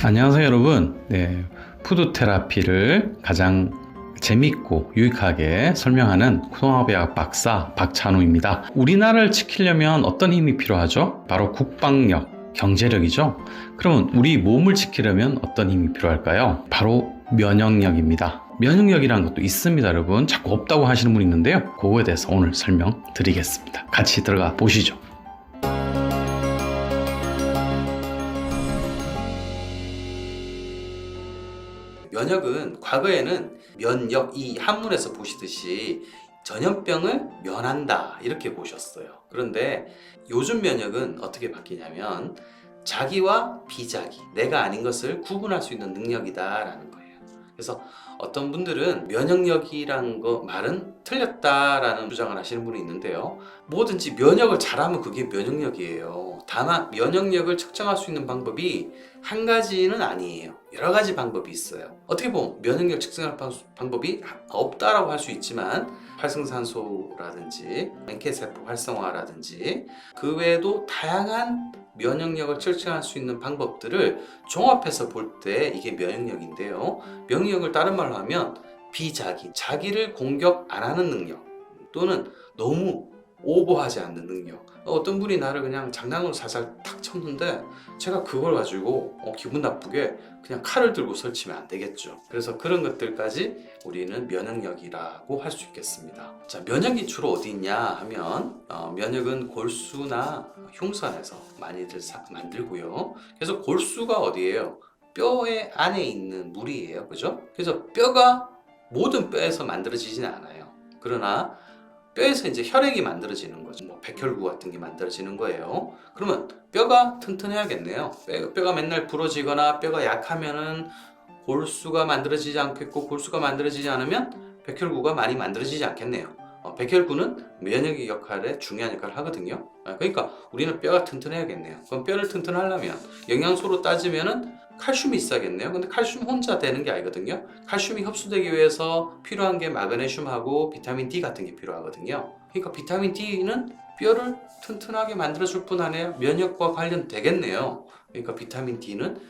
안녕하세요 여러분. 푸드 테라피를 가장 재밌고 유익하게 설명하는 통합의학 박사 박찬우입니다. 우리나라를 지키려면 어떤 힘이 필요하죠? 바로 국방력, 경제력이죠. 그러면 우리 몸을 지키려면 어떤 힘이 필요할까요? 바로 면역력입니다. 면역력이라는 것도 있습니다 여러분. 자꾸 없다고 하시는 분이 있는데요, 그거에 대해서 오늘 설명드리겠습니다. 같이 들어가 보시죠. 면역은 과거에는 면역, 이 한문에서 보시듯이 전염병을 면한다 이렇게 보셨어요. 그런데 요즘 면역은 어떻게 바뀌냐면 자기와 비자기, 내가 아닌 것을 구분할 수 있는 능력이다 라는 거예요. 그래서 어떤 분들은 면역력이란 거 말은 틀렸다라는 주장을 하시는 분이 있는데요, 뭐든지 면역을 잘하면 그게 면역력이에요. 다만 면역력을 측정할 수 있는 방법이 한 가지는 아니에요. 여러 가지 방법이 있어요. 어떻게 보면 면역력 측정할 방법이 없다라고 할 수 있지만 활성산소라든지 NK세포 활성화라든지 그 외에도 다양한 면역력을 측정할 수 있는 방법들을 종합해서 볼 때 이게 면역력인데요, 면역력을 다른 말로 하면 비자기, 자기를 공격 안 하는 능력, 또는 너무 오버하지 않는 능력. 어떤 분이 나를 그냥 장난으로 살살 탁 쳤는데 제가 그걸 가지고 기분 나쁘게 그냥 칼을 들고 설치면 안 되겠죠. 그래서 그런 것들까지 우리는 면역력이라고 할 수 있겠습니다. 자, 면역이 주로 어디 있냐 하면 면역은 골수나 흉선에서 많이들 만들고요. 그래서 골수가 어디예요? 뼈의 안에 있는 물이에요. 그죠? 그래서 뼈가 모든 뼈에서 만들어지진 않아요. 그러나 뼈에서 이제 혈액이 만들어지는 거죠. 뭐 백혈구 같은 게 만들어지는 거예요. 그러면 뼈가 튼튼해야겠네요. 뼈가 맨날 부러지거나 뼈가 약하면은 골수가 만들어지지 않겠고, 골수가 만들어지지 않으면 백혈구가 많이 만들어지지 않겠네요. 백혈구는 면역의 역할에 중요한 역할을 하거든요. 그러니까 우리는 뼈가 튼튼해야겠네요. 그럼 뼈를 튼튼하려면 영양소로 따지면은 칼슘이 있어야겠네요. 근데 칼슘 혼자 되는 게 아니거든요. 칼슘이 흡수되기 위해서 필요한 게 마그네슘하고 비타민 D 같은 게 필요하거든요. 그러니까 비타민 D는 뼈를 튼튼하게 만들어줄 뿐 아니라 면역과 관련되겠네요. 그러니까 비타민 D는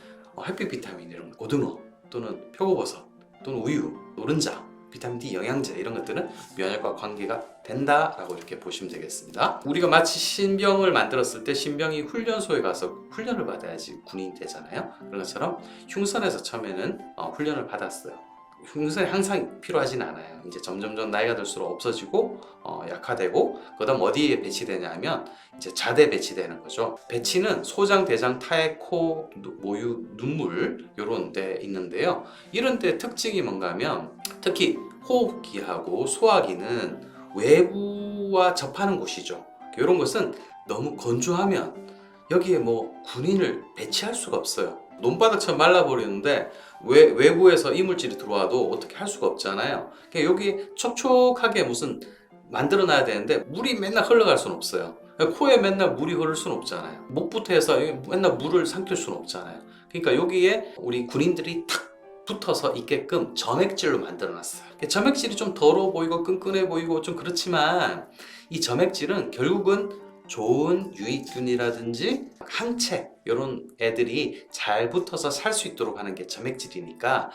햇빛 비타민 이런 거, 고등어 또는 표고버섯 또는 우유, 노른자, 비타민 D 영양제 이런 것들은 면역과 관계가 된다라고 이렇게 보시면 되겠습니다. 우리가 마치 신병을 만들었을 때 신병이 훈련소에 가서 훈련을 받아야지 군인이 되잖아요. 그런 것처럼 흉선에서 처음에는 훈련을 받았어요. 흉선이 항상 필요하진 않아요. 이제 점점점 나이가 들수록 없어지고 약화되고, 그다음 어디에 배치되냐면 이제 자대 배치되는 거죠. 배치는 소장, 대장, 타액, 코, 모유, 눈물 이런 데 있는데요. 이런 데 특징이 뭔가 하면 특히 호흡기하고 소화기는 외부와 접하는 곳이죠. 이런 것은 너무 건조하면 여기에 뭐 군인을 배치할 수가 없어요. 논바닥처럼 말라버리는데 외부에서 이물질이 들어와도 어떻게 할 수가 없잖아요. 그러니까 여기 촉촉하게 무슨 만들어놔야 되는데 물이 맨날 흘러갈 수는 없어요. 코에 맨날 물이 흐를 수는 없잖아요. 목부터 해서 맨날 물을 삼킬 수는 없잖아요. 그러니까 여기에 우리 군인들이 탁 붙어서 있게끔 점액질로 만들어놨어요. 점액질이 좀 더러워 보이고 끈끈해 보이고 좀 그렇지만 이 점액질은 결국은 좋은 유익균이라든지 항체 이런 애들이 잘 붙어서 살 수 있도록 하는 게 점액질이니까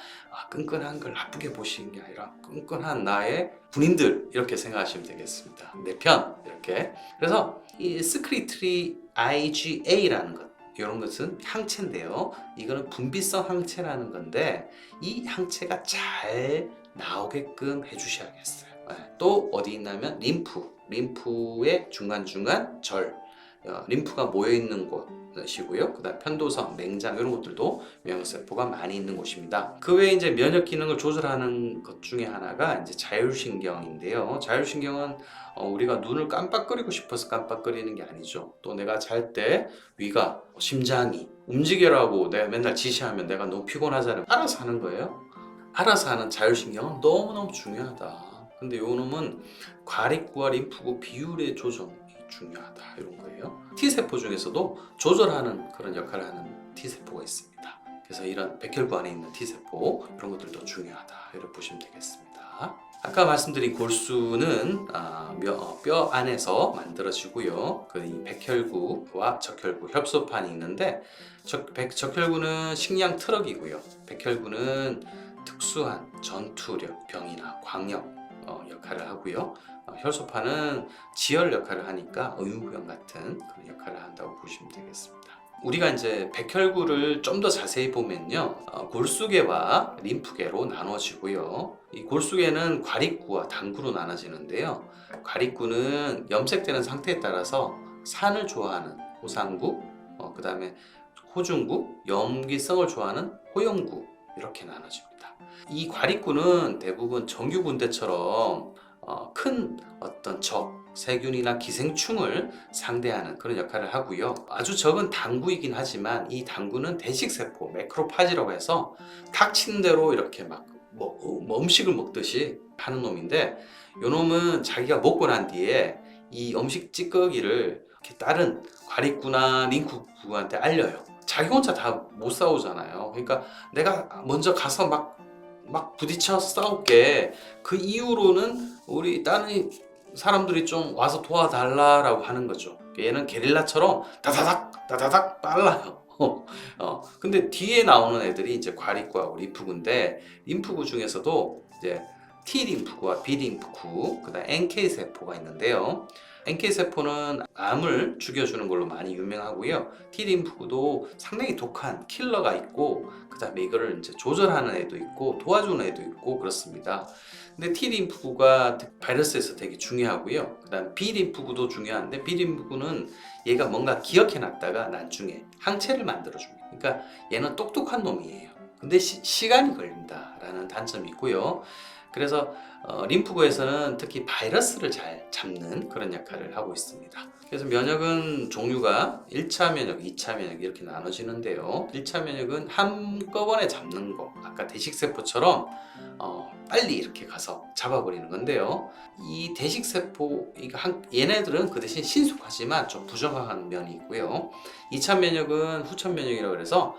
끈끈한 걸 나쁘게 보시는 게 아니라 끈끈한 나의 군인들 이렇게 생각하시면 되겠습니다. 내 편 이렇게. 그래서 이 스크리트리 IgA라는 것, 이런 것은 항체인데요, 이거는 분비성 항체라는 건데 이 항체가 잘 나오게끔 해주셔야겠어요. 또 어디 있냐면 림프의 중간중간 절, 림프가 모여있는 곳이고요. 그 다음 편도성, 맹장 이런 것들도 면역세포가 많이 있는 곳입니다. 그 외에 이제 면역 기능을 조절하는 것 중에 하나가 이제 자율신경인데요. 자율신경은 우리가 눈을 깜빡거리고 싶어서 깜빡거리는 게 아니죠. 또 내가 잘 때 위가, 심장이 움직여라고 내가 맨날 지시하면 내가 너무 피곤하잖아요. 알아서 하는 거예요. 알아서 하는 자율신경은 너무너무 중요하다. 근데 요 놈은 과립구와 림프구 비율의 조정이 중요하다 이런 거예요. T세포 중에서도 조절하는 그런 역할을 하는 T세포가 있습니다. 그래서 이런 백혈구 안에 있는 T세포 이런 것들도 중요하다 이렇게 보시면 되겠습니다. 아까 말씀드린 골수는 뼈 안에서 만들어지고요. 이 백혈구와 적혈구, 혈소판이 있는데 적혈구는 식량 트럭이고요. 백혈구는 특수한 전투력, 병이나 광역 역할을 하고요. 혈소판은 지혈 역할을 하니까 의무병 같은 그런 역할을 한다고 보시면 되겠습니다. 우리가 이제 백혈구를 좀 더 자세히 보면요, 골수계와 림프계로 나눠지고요. 이 골수계는 과립구와 당구로 나눠지는데요. 과립구는 염색되는 상태에 따라서 산을 좋아하는 호상구, 그 다음에 호중구, 염기성을 좋아하는 호영구 이렇게 나눠집니다. 이 과립구는 대부분 정규군대처럼 큰 어떤 세균이나 기생충을 상대하는 그런 역할을 하고요. 아주 적은 당구이긴 하지만 이 당구는 대식세포, 매크로파지라고 해서 닥치는 대로 이렇게 막 음식을 먹듯이 하는 놈인데, 요 놈은 자기가 먹고 난 뒤에 이 음식 찌꺼기를 이렇게 다른 과립구나 림프구한테 알려요. 자기 혼자 다 못 싸우잖아요. 그러니까 내가 먼저 가서 막 부딪혀 싸울게, 그 이후로는 우리 다른 사람들이 좀 와서 도와달라라고 하는 거죠. 얘는 게릴라처럼 다다닥 빨라요. 근데 뒤에 나오는 애들이 이제 과립구하고 림프구인데, 림프구 중에서도 이제 T 림프구와 B 림프구, 그다음 NK 세포가 있는데요. NK 세포는 암을 죽여주는 걸로 많이 유명하고요. T 림프구도 상당히 독한 킬러가 있고, 그다음에 이거를 이제 조절하는 애도 있고 도와주는 애도 있고 그렇습니다. 근데 T 림프구가 바이러스에서 되게 중요하고요. 그다음 B 림프구도 중요한데, B 림프구는 얘가 뭔가 기억해놨다가 나중에 항체를 만들어줍니다. 그러니까 얘는 똑똑한 놈이에요. 근데 시간이 걸린다라는 단점이 있고요. 그래서 림프구에서는 특히 바이러스를 잘 잡는 그런 역할을 하고 있습니다. 그래서 면역은 종류가 1차 면역, 2차 면역 이렇게 나눠지는데요. 1차 면역은 한꺼번에 잡는 거, 아까 대식세포처럼 빨리 이렇게 가서 잡아버리는 건데요. 이 대식세포, 얘네들은 그 대신 신속하지만 좀 부정확한 면이 있고요. 2차 면역은 후천 면역이라고 해서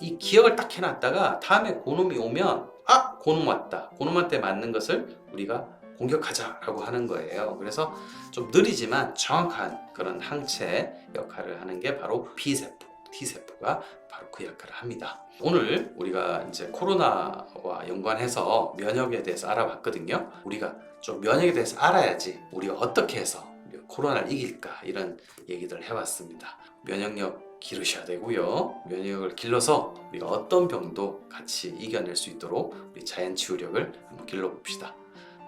이 기억을 딱 해놨다가 다음에 고놈이 오면 고놈 왔다, 고놈한테 맞는 것을 우리가 공격하자라고 하는 거예요. 그래서 좀 느리지만 정확한 그런 항체 역할을 하는 게 바로 B세포, T세포가 바로 그 역할을 합니다. 오늘 우리가 이제 코로나와 연관해서 면역에 대해서 알아봤거든요. 우리가 좀 면역에 대해서 알아야지 우리가 어떻게 해서 코로나를 이길까, 이런 얘기들 해봤습니다. 면역력 기르셔야 되고요. 면역력을 길러서 우리가 어떤 병도 같이 이겨낼 수 있도록 우리 자연 치유력을 한번 길러봅시다.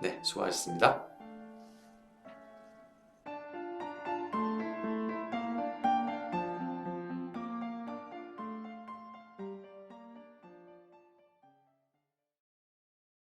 네, 수고하셨습니다.